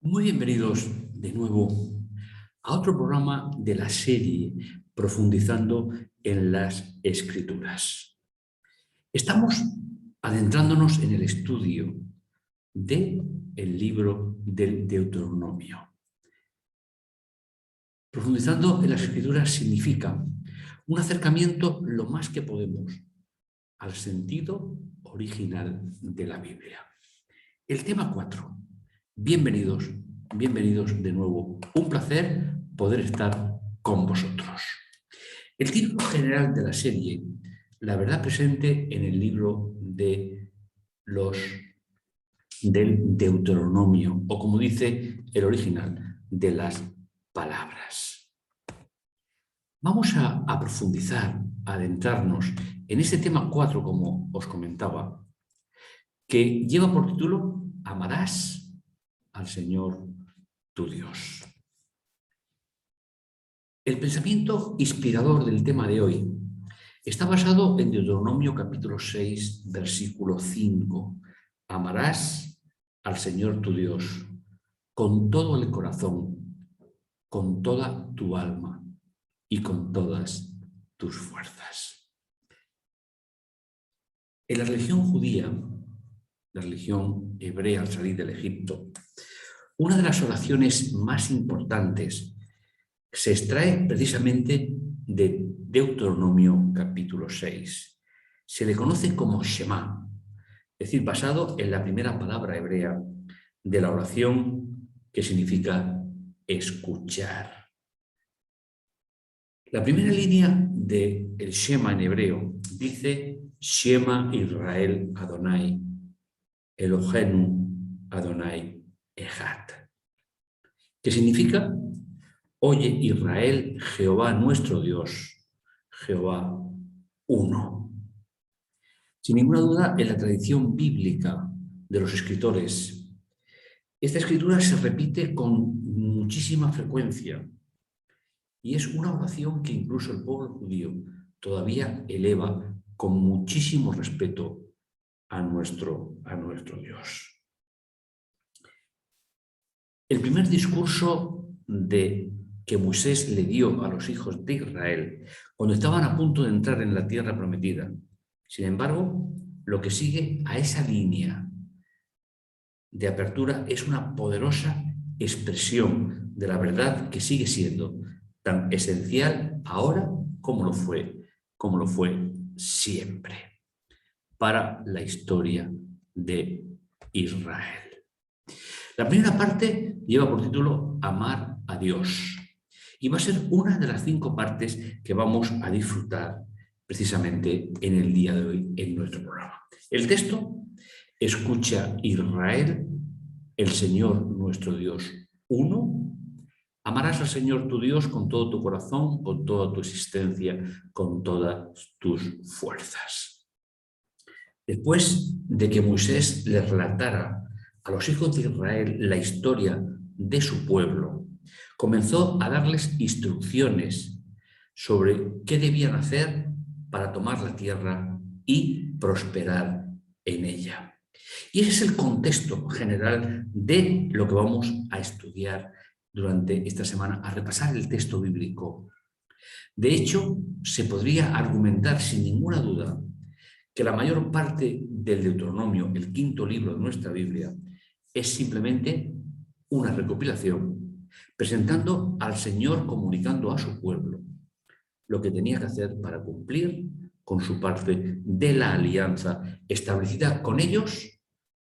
Muy bienvenidos de nuevo a otro programa de la serie Profundizando en las Escrituras. Estamos adentrándonos en el estudio del libro del Deuteronomio. Profundizando en las Escrituras significa un acercamiento lo más que podemos al sentido original de la Biblia. El tema 4. Bienvenidos de nuevo. Un placer poder estar con vosotros. El título general de la serie, la verdad presente en el libro del Deuteronomio, o como dice el original, de las palabras. Vamos a profundizar, a adentrarnos en este tema 4, como os comentaba, que lleva por título Amarás al Señor tu Dios. El pensamiento inspirador del tema de hoy está basado en Deuteronomio capítulo 6, versículo 5. Amarás al Señor tu Dios con todo el corazón, con toda tu alma y con todas tus fuerzas. En la religión judía, la religión hebrea al salir del Egipto, una de las oraciones más importantes se extrae precisamente de Deuteronomio capítulo 6. Se le conoce como Shema, es decir, basado en la primera palabra hebrea de la oración que significa escuchar. La primera línea del Shema en hebreo dice Shema Israel Adonai, Elohenu Adonai Echad, que significa oye Israel, Jehová nuestro Dios, Jehová uno. Sin ninguna duda, en la tradición bíblica de los escritores, esta escritura se repite con muchísima frecuencia y es una oración que incluso el pueblo judío todavía eleva con muchísimo respeto a nuestro Dios. El primer discurso que Moisés le dio a los hijos de Israel cuando estaban a punto de entrar en la tierra prometida. Sin embargo, lo que sigue a esa línea de apertura es una poderosa expresión de la verdad que sigue siendo tan esencial ahora como lo fue siempre para la historia de Israel. La primera parte lleva por título Amar a Dios y va a ser una de las 5 partes que vamos a disfrutar precisamente en el día de hoy en nuestro programa. El texto: escucha Israel, el Señor nuestro Dios uno. Amarás al Señor tu Dios con todo tu corazón, con toda tu existencia, con todas tus fuerzas. Después de que Moisés les relatara a los hijos de Israel la historia de su pueblo, comenzó a darles instrucciones sobre qué debían hacer para tomar la tierra y prosperar en ella. Y ese es el contexto general de lo que vamos a estudiar durante esta semana, a repasar el texto bíblico. De hecho, se podría argumentar sin ninguna duda que la mayor parte del Deuteronomio, el 5.º libro de nuestra Biblia, es simplemente una recopilación presentando al Señor, comunicando a su pueblo lo que tenía que hacer para cumplir con su parte de la alianza establecida con ellos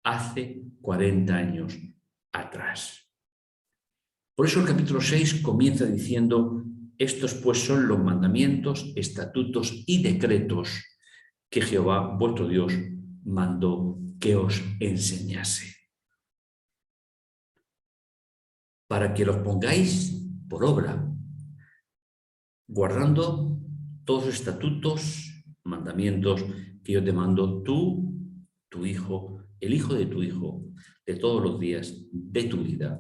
hace 40 años atrás. Por eso el capítulo 6 comienza diciendo: estos pues son los mandamientos, estatutos y decretos que Jehová, vuestro Dios, mandó que os enseñase, para que los pongáis por obra, guardando todos los estatutos, mandamientos que yo te mando, tú, tu hijo, el hijo de tu hijo, de todos los días de tu vida,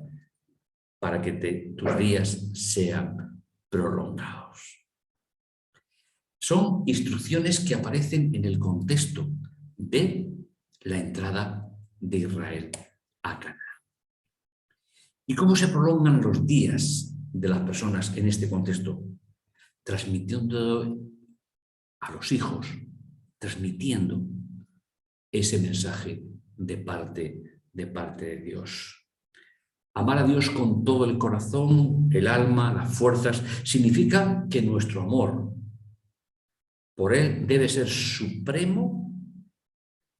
para que tus días sean prolongados. Son instrucciones que aparecen en el contexto de la entrada de Israel a Canaán. ¿Y cómo se prolongan los días de las personas en este contexto? Transmitiendo a los hijos, transmitiendo ese mensaje de parte de Dios. Amar a Dios con todo el corazón, el alma, las fuerzas, significa que nuestro amor por Él debe ser supremo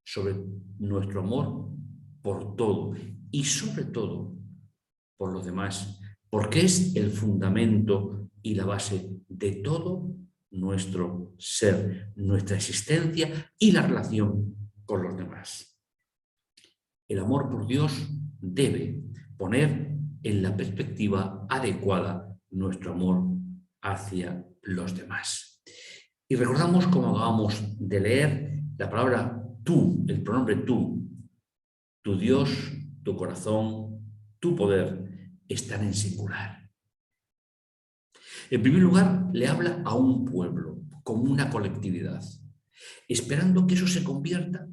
sobre nuestro amor por todo y sobre todo por los demás, porque es el fundamento y la base de todo nuestro ser, nuestra existencia y la relación con los demás. El amor por Dios debe poner en la perspectiva adecuada nuestro amor hacia los demás. Y recordamos, como acabamos de leer, la palabra tú, el pronombre tú, tu Dios, tu corazón, tu poder, están en singular. En primer lugar, le habla a un pueblo, como una colectividad, esperando que eso se convierta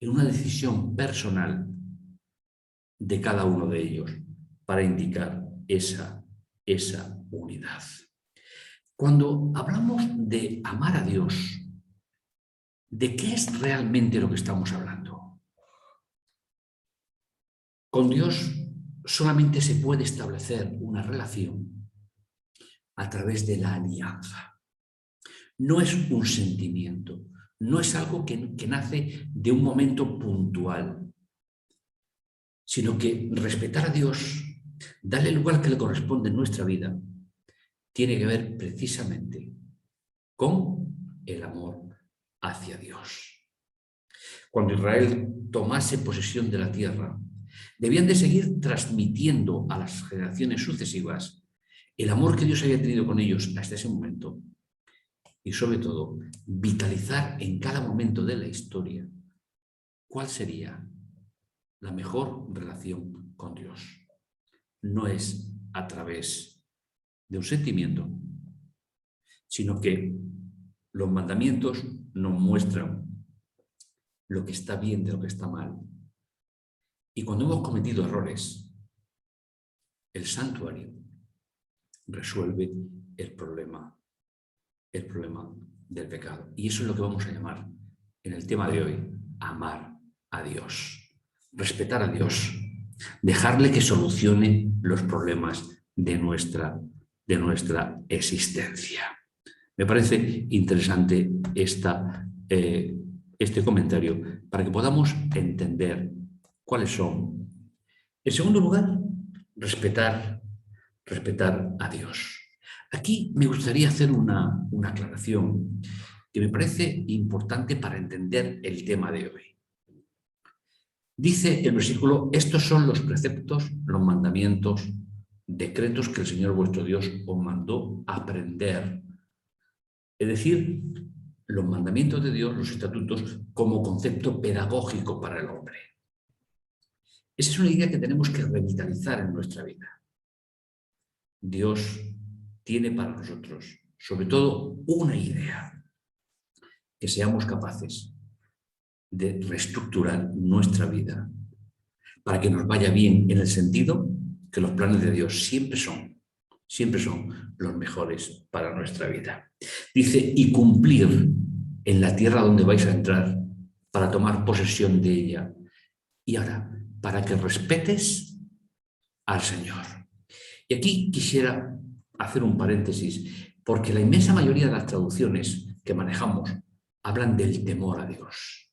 en una decisión personal de cada uno de ellos para indicar esa unidad. Cuando hablamos de amar a Dios, ¿de qué es realmente lo que estamos hablando? Con Dios solamente se puede establecer una relación a través de la alianza. No es un sentimiento, no es algo que nace de un momento puntual, sino que respetar a Dios, darle el lugar que le corresponde en nuestra vida, tiene que ver precisamente con el amor hacia Dios. Cuando Israel tomase posesión de la tierra, debían de seguir transmitiendo a las generaciones sucesivas el amor que Dios había tenido con ellos hasta ese momento y, sobre todo, vitalizar en cada momento de la historia cuál sería la mejor relación con Dios. No es a través de un sentimiento, sino que los mandamientos nos muestran lo que está bien de lo que está mal. Y cuando hemos cometido errores, el santuario resuelve el problema del pecado. Y eso es lo que vamos a llamar en el tema de hoy, amar a Dios, respetar a Dios, dejarle que solucione los problemas de nuestra existencia. Me parece interesante este comentario para que podamos entender cuáles son. En segundo lugar, respetar a Dios. Aquí me gustaría hacer una aclaración que me parece importante para entender el tema de hoy. Dice el versículo: estos son los preceptos, los mandamientos, decretos que el Señor vuestro Dios os mandó aprender. Es decir, los mandamientos de Dios, los estatutos, como concepto pedagógico para el hombre. Esa es una idea que tenemos que revitalizar en nuestra vida. Dios tiene para nosotros, sobre todo, una idea, que seamos capaces de reestructurar nuestra vida para que nos vaya bien, en el sentido que los planes de Dios siempre son los mejores para nuestra vida. Dice: y cumplir en la tierra donde vais a entrar para tomar posesión de ella. Y ahora, para que respetes al Señor. Y aquí quisiera hacer un paréntesis, porque la inmensa mayoría de las traducciones que manejamos hablan del temor a Dios.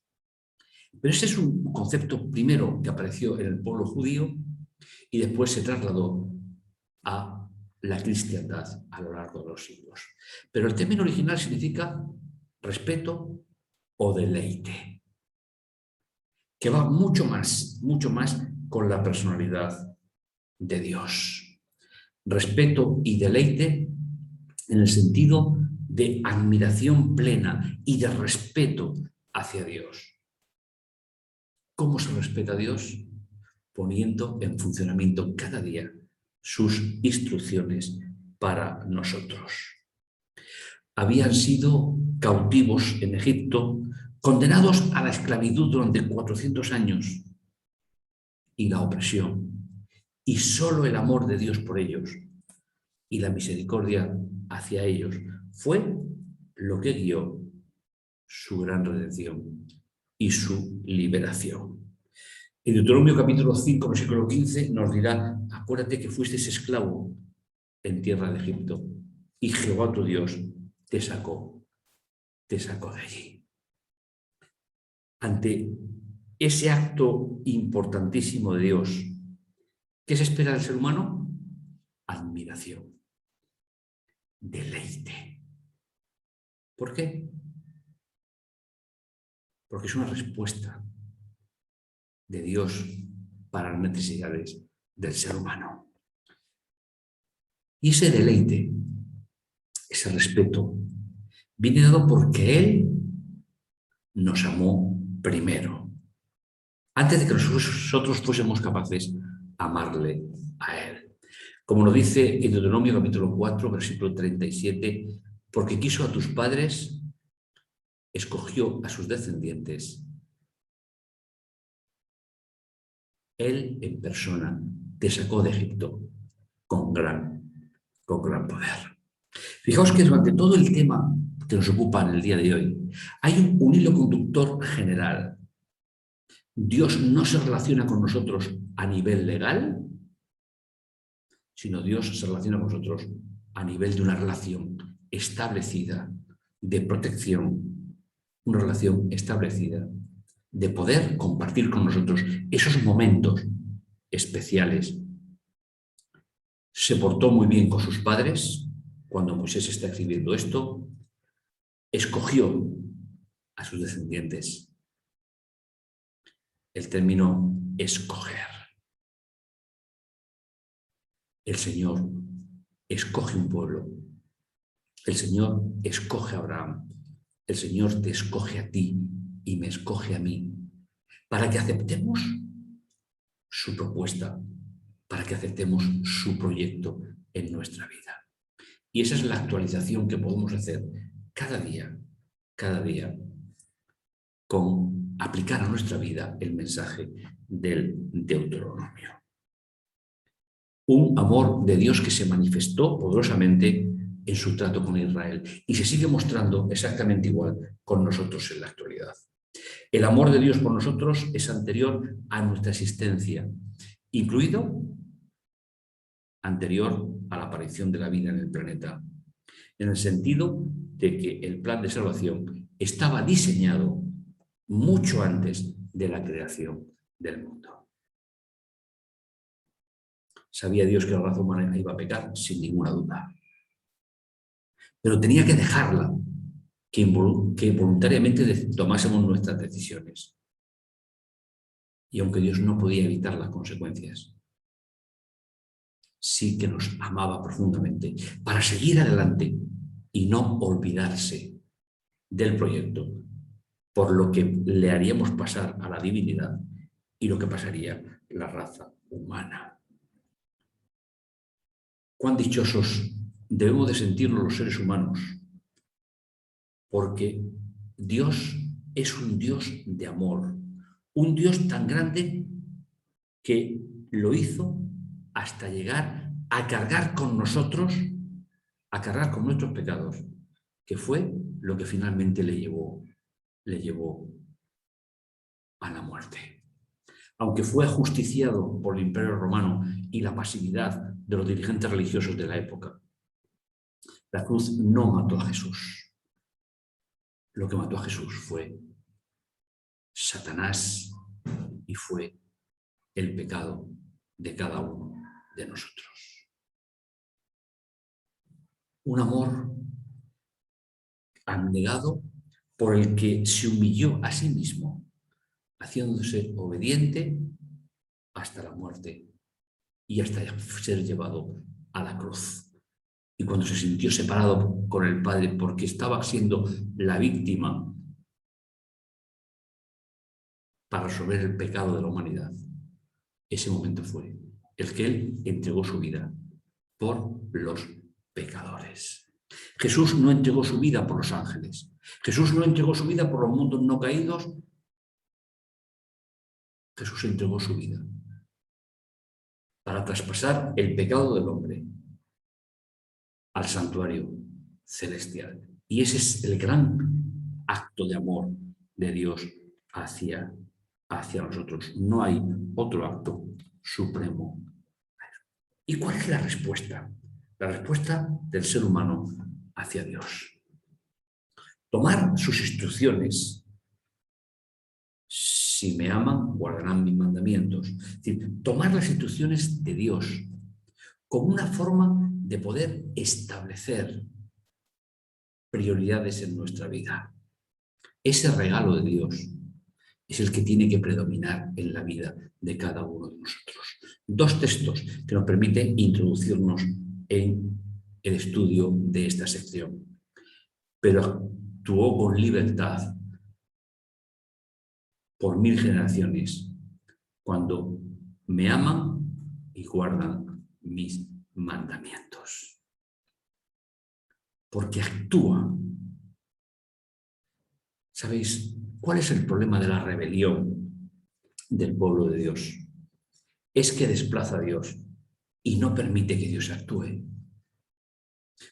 Pero ese es un concepto primero que apareció en el pueblo judío y después se trasladó a la cristiandad a lo largo de los siglos. Pero el término original significa respeto o deleite, que va mucho más con la personalidad de Dios. Respeto y deleite en el sentido de admiración plena y de respeto hacia Dios. ¿Cómo se respeta a Dios? Poniendo en funcionamiento cada día sus instrucciones para nosotros. Habían sido cautivos en Egipto, condenados a la esclavitud durante 400 años y la opresión. y solo el amor de Dios por ellos y la misericordia hacia ellos fue lo que guió su gran redención y su liberación. En Deuteronomio capítulo 5, versículo 15 nos dirá: acuérdate que fuisteis esclavo en tierra de Egipto y Jehová tu Dios te sacó de allí. Ante ese acto importantísimo de Dios, ¿qué se espera del ser humano? Admiración, deleite. ¿Por qué? Porque es una respuesta de Dios para las necesidades del ser humano. Y ese deleite, ese respeto, viene dado porque Él nos amó primero, antes de que nosotros fuésemos capaces de amarle a Él. Como nos dice en Deuteronomio capítulo 4, versículo 37, porque quiso a tus padres, escogió a sus descendientes. Él en persona te sacó de Egipto con gran poder. Fijaos que durante todo el tema que nos ocupa en el día de hoy hay un hilo conductor general. Dios no se relaciona con nosotros a nivel legal, sino Dios se relaciona con nosotros a nivel de una relación establecida de protección, una relación establecida de poder compartir con nosotros esos momentos especiales. Se portó muy bien con sus padres cuando Moisés está escribiendo esto, escogió a sus descendientes. El término escoger. El Señor escoge un pueblo. El Señor escoge a Abraham. El Señor te escoge a ti y me escoge a mí para que aceptemos su propuesta, para que aceptemos su proyecto en nuestra vida. Y esa es la actualización que podemos hacer cada día, con aplicar a nuestra vida el mensaje del Deuteronomio. Un amor de Dios que se manifestó poderosamente en su trato con Israel y se sigue mostrando exactamente igual con nosotros en la actualidad. El amor de Dios por nosotros es anterior a nuestra existencia, incluido anterior a la aparición de la vida en el planeta, en el sentido de que el plan de salvación estaba diseñado mucho antes de la creación del mundo. Sabía Dios que la raza humana iba a pecar, sin ninguna duda. Pero tenía que dejarla, que voluntariamente tomásemos nuestras decisiones. Y aunque Dios no podía evitar las consecuencias, sí que nos amaba profundamente para seguir adelante y no olvidarse del proyecto, por lo que le haríamos pasar a la divinidad y lo que pasaría la raza humana. Cuán dichosos debemos de sentirnos los seres humanos, porque Dios es un Dios de amor, un Dios tan grande que lo hizo hasta llegar a cargar con nosotros, a cargar con nuestros pecados, que fue lo que finalmente le llevó a la muerte. Aunque fue ajusticiado por el Imperio Romano y la pasividad de los dirigentes religiosos de la época, la cruz no mató a Jesús. Lo que mató a Jesús fue Satanás y fue el pecado de cada uno de nosotros. Un amor abnegado por el que se humilló a sí mismo, haciéndose obediente hasta la muerte y hasta ser llevado a la cruz. Y cuando se sintió separado con el Padre porque estaba siendo la víctima para resolver el pecado de la humanidad, ese momento fue el que Él entregó su vida por los pecadores. Jesús no entregó su vida por los ángeles. Jesús no entregó su vida por los mundos no caídos. Jesús entregó su vida para traspasar el pecado del hombre al santuario celestial. Y ese es el gran acto de amor de Dios hacia nosotros. No hay otro acto supremo. ¿Y cuál es la respuesta? La respuesta del ser humano hacia Dios. Tomar sus instrucciones. Si me aman, guardarán mis mandamientos. Es decir, tomar las instrucciones de Dios como una forma de poder establecer prioridades en nuestra vida. Ese regalo de Dios es el que tiene que predominar en la vida de cada uno de nosotros. Dos textos que nos permiten introducirnos en el estudio de esta sección. Pero actuó con libertad por 1000 generaciones, cuando me aman y guardan mis mandamientos. Porque actúa. ¿Sabéis cuál es el problema de la rebelión del pueblo de Dios? Es que desplaza a Dios y no permite que Dios actúe.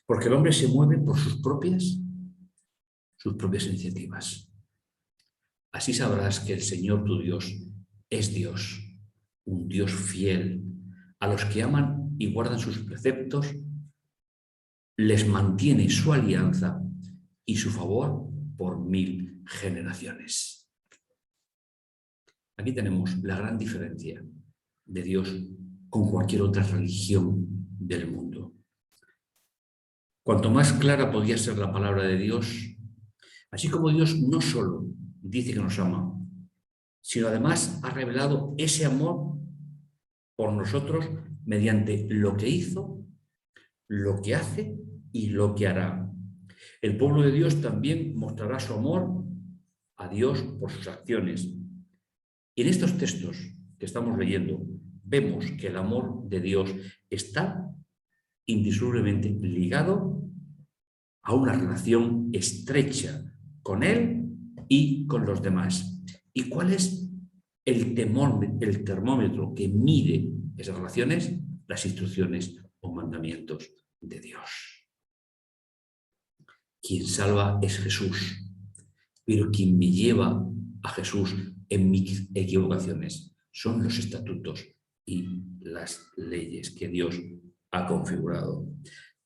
Porque el hombre se mueve por sus propias iniciativas. Así sabrás que el Señor tu Dios es Dios, un Dios fiel. A los que aman y guardan sus preceptos, les mantiene su alianza y su favor por 1000 generaciones. Aquí tenemos la gran diferencia de Dios con cualquier otra religión del mundo. Cuanto más clara podía ser la palabra de Dios, así como Dios no solo dice que nos ama, sino además ha revelado ese amor por nosotros mediante lo que hizo, lo que hace y lo que hará. El pueblo de Dios también mostrará su amor a Dios por sus acciones. Y en estos textos que estamos leyendo, vemos que el amor de Dios está indisolublemente ligado a una relación estrecha con Él y con los demás. ¿Y cuál es el termómetro que mide esas relaciones? Las instrucciones o mandamientos de Dios. Quien salva es Jesús, pero quien me lleva a Jesús en mis equivocaciones son los estatutos y las leyes que Dios ha configurado.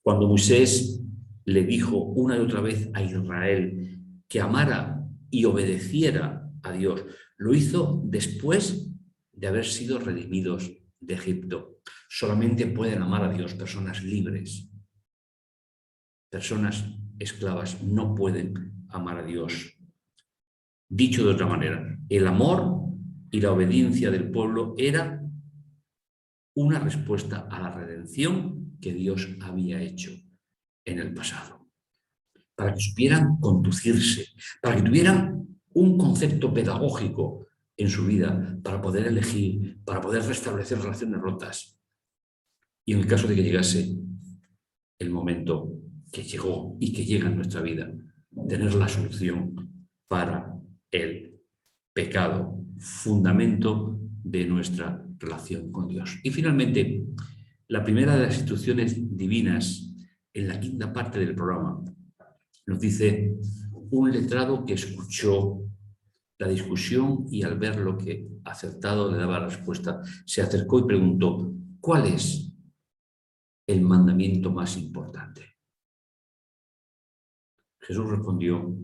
Cuando Moisés le dijo una y otra vez a Israel que amara y obedeciera a Dios, lo hizo después de haber sido redimidos de Egipto. Solamente pueden amar a Dios personas libres. Personas esclavas no pueden amar a Dios. Dicho de otra manera, el amor y la obediencia del pueblo era una respuesta a la redención que Dios había hecho en el pasado. Para que supieran conducirse, para que tuvieran un concepto pedagógico en su vida, para poder elegir, para poder restablecer relaciones rotas. Y en el caso de que llegase el momento que llegó y que llega en nuestra vida, tener la solución para el pecado, fundamento de nuestra relación con Dios. Y finalmente, la primera de las instrucciones divinas en la quinta parte del programa nos dice: un letrado que escuchó la discusión y al ver lo que acertado le daba la respuesta, se acercó y preguntó: ¿cuál es el mandamiento más importante? Jesús respondió: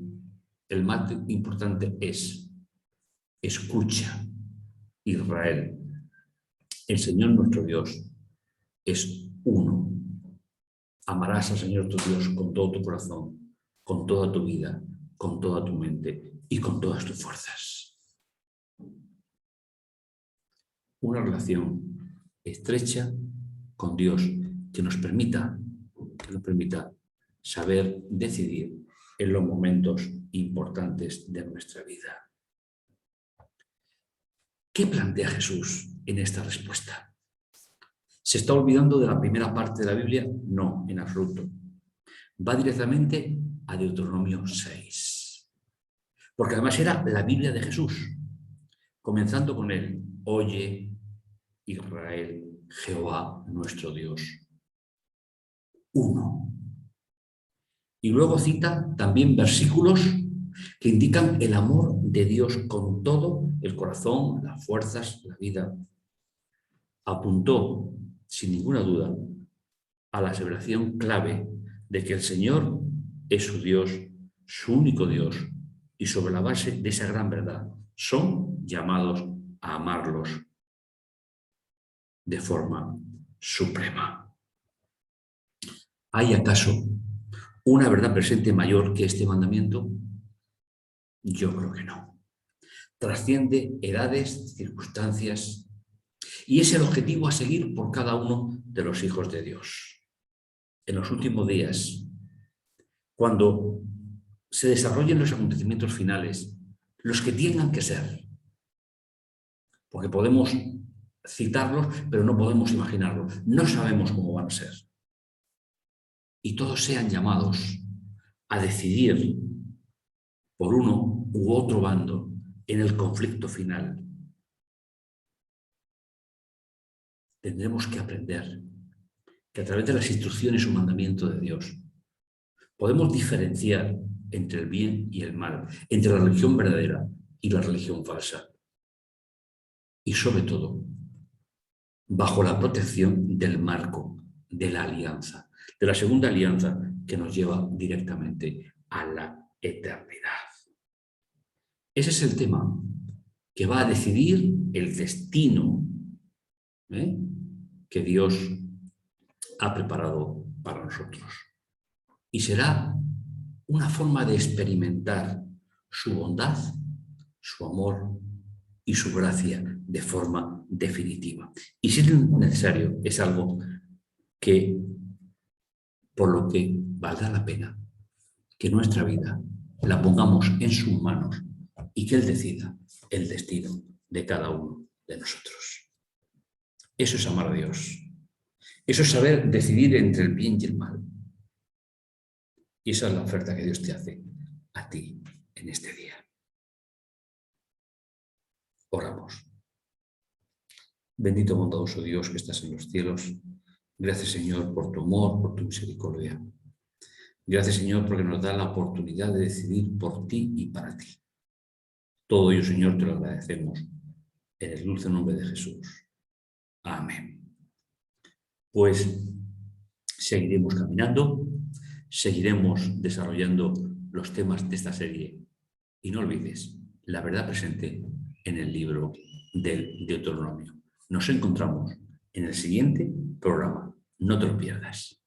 el más importante es: escucha, Israel, el Señor nuestro Dios es uno. Amarás al Señor tu Dios con todo tu corazón, con toda tu vida, con toda tu mente y con todas tus fuerzas. Una relación estrecha con Dios que nos permita saber decidir en los momentos importantes de nuestra vida. ¿Qué plantea Jesús en esta respuesta? ¿Se está olvidando de la primera parte de la Biblia? No, en absoluto. Va directamente a Deuteronomio 6. Porque además era la Biblia de Jesús, comenzando con él: oye, Israel, Jehová nuestro Dios. Uno. Y luego cita también versículos que indican el amor de Dios con todo el corazón, las fuerzas, la vida. Apuntó, sin ninguna duda, a la aseveración clave de que el Señor es su Dios, su único Dios, y sobre la base de esa gran verdad son llamados a amarlos de forma suprema. ¿Hay acaso una verdad presente mayor que este mandamiento? Yo creo que no. Trasciende edades, circunstancias, y es el objetivo a seguir por cada uno de los hijos de Dios. En los últimos días, cuando se desarrollen los acontecimientos finales, los que tengan que ser, porque podemos citarlos, pero no podemos imaginarlos, no sabemos cómo van a ser. Y todos sean llamados a decidir por uno u otro bando en el conflicto final. Tendremos que aprender que a través de las instrucciones o mandamientos de Dios podemos diferenciar entre el bien y el mal, entre la religión verdadera y la religión falsa. Y sobre todo, bajo la protección del marco de la alianza, de la segunda alianza que nos lleva directamente a la eternidad. Ese es el tema que va a decidir el destino que Dios ha preparado para nosotros. Y será una forma de experimentar su bondad, su amor y su gracia de forma definitiva. Y si es necesario, es algo que, por lo que valdrá la pena que nuestra vida la pongamos en sus manos y que Él decida el destino de cada uno de nosotros. Eso es amar a Dios. Eso es saber decidir entre el bien y el mal. Y esa es la oferta que Dios te hace a ti en este día. Oramos. Bendito bondadoso Dios que estás en los cielos. Gracias, Señor, por tu amor, por tu misericordia. Gracias, Señor, porque nos da la oportunidad de decidir por ti y para ti. Todo ello, Señor, te lo agradecemos en el dulce nombre de Jesús. Amén. Pues seguiremos caminando, seguiremos desarrollando los temas de esta serie. Y no olvides la verdad presente en el libro del Deuteronomio. Nos encontramos en el siguiente programa. No te lo pierdas.